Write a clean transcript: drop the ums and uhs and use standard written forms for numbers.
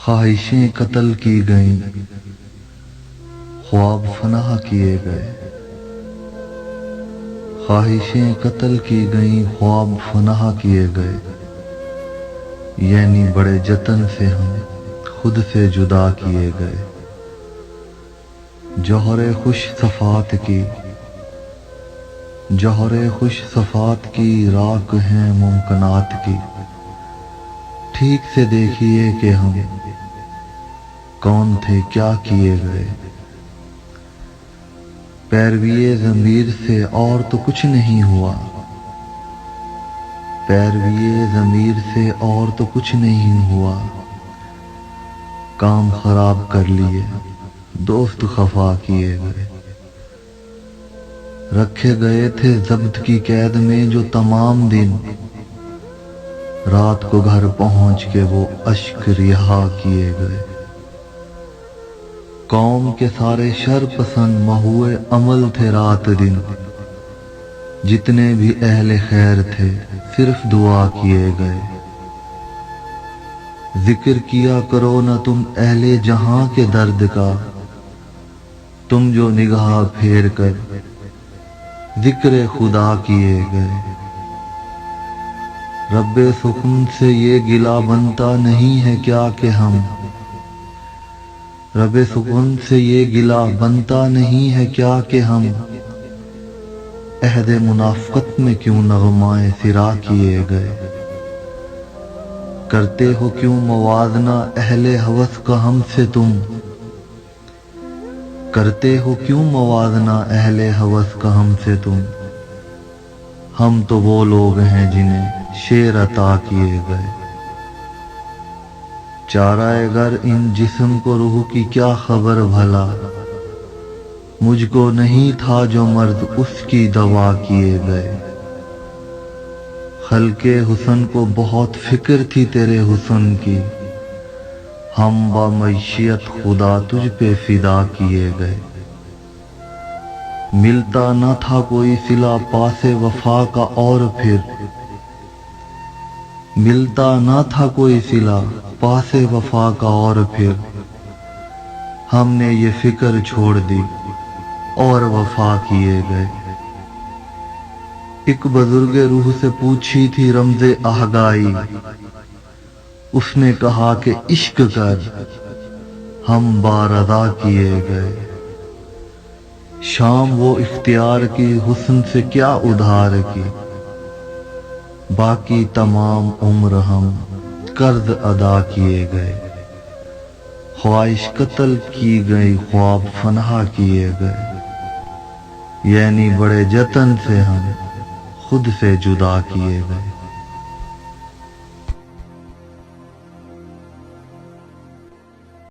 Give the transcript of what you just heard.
خواہشیں قتل کی گئیں، خواب فنا کیے گئے۔ خواہشیں قتل کی گئیں، خواب فنا کیے گئے، یعنی بڑے جتن سے ہم خود سے جدا کیے گئے۔ جوہر خوش صفات کی، جوہر خوش صفات کی راک ہیں ممکنات کی۔ ٹھیک سے دیکھیے کہ ہم کون تھے، کیا کیے گئے۔ پیروی ضمیر سے اور تو کچھ نہیں ہوا، پیروی ضمیر سے اور تو کچھ نہیں ہوا۔ کام خراب کر لیے، دوست خفا کیے گئے۔ رکھے گئے تھے ضبط کی قید میں جو تمام دن، رات کو گھر پہنچ کے وہ اشک رہا کیے گئے۔ قوم کے سارے شر پسند محو عمل تھے رات دن، جتنے بھی اہل خیر تھے صرف دعا کیے گئے۔ ذکر کیا کرو نہ تم اہل جہاں کے درد کا، تم جو نگاہ پھیر کر ذکر خدا کیے گئے۔ رب سکون سے یہ گلہ بنتا نہیں ہے کیا کہ ہم، رب سکون سے یہ گلہ بنتا نہیں ہے کیا کہ ہم، عہد منافقت میں کیوں نغمائے سرا کیے گئے۔ کرتے ہو کیوں موازنہ اہل ہوس کا ہم سے تم، کرتے ہو کیوں موازنہ اہل ہوس کا ہم سے تم۔ ہم تو وہ لوگ ہیں جنہیں شعر عطا کیے گئے۔ چارہ گر ان جسم کو روح کی کیا خبر بھلا، مجھ کو نہیں تھا جو مرض اس کی دوا کیے گئے۔ خلق حسن کو بہت فکر تھی تیرے حسن کی، ہم بمعیشت خدا تجھ پہ فدا کیے گئے۔ ملتا نہ تھا کوئی صلہ پاس وفا کا اور پھر، ملتا نہ تھا کوئی صلہ پاس وفا کا اور پھر، ہم نے یہ فکر چھوڑ دی اور وفا کیے گئے۔ ایک بزرگ روح سے پوچھی تھی رمز آگاہی، اس نے کہا کہ عشق کر، ہم بارضا کیے گئے۔ شام وہ اختیار کی حسن سے کیا ادھار کی، باقی تمام عمر ہم قرض ادا کیے گئے۔ خواہش قتل کی گئی، خواب فنا کیے گئے، یعنی بڑے جتن سے ہم خود سے جدا کیے گئے۔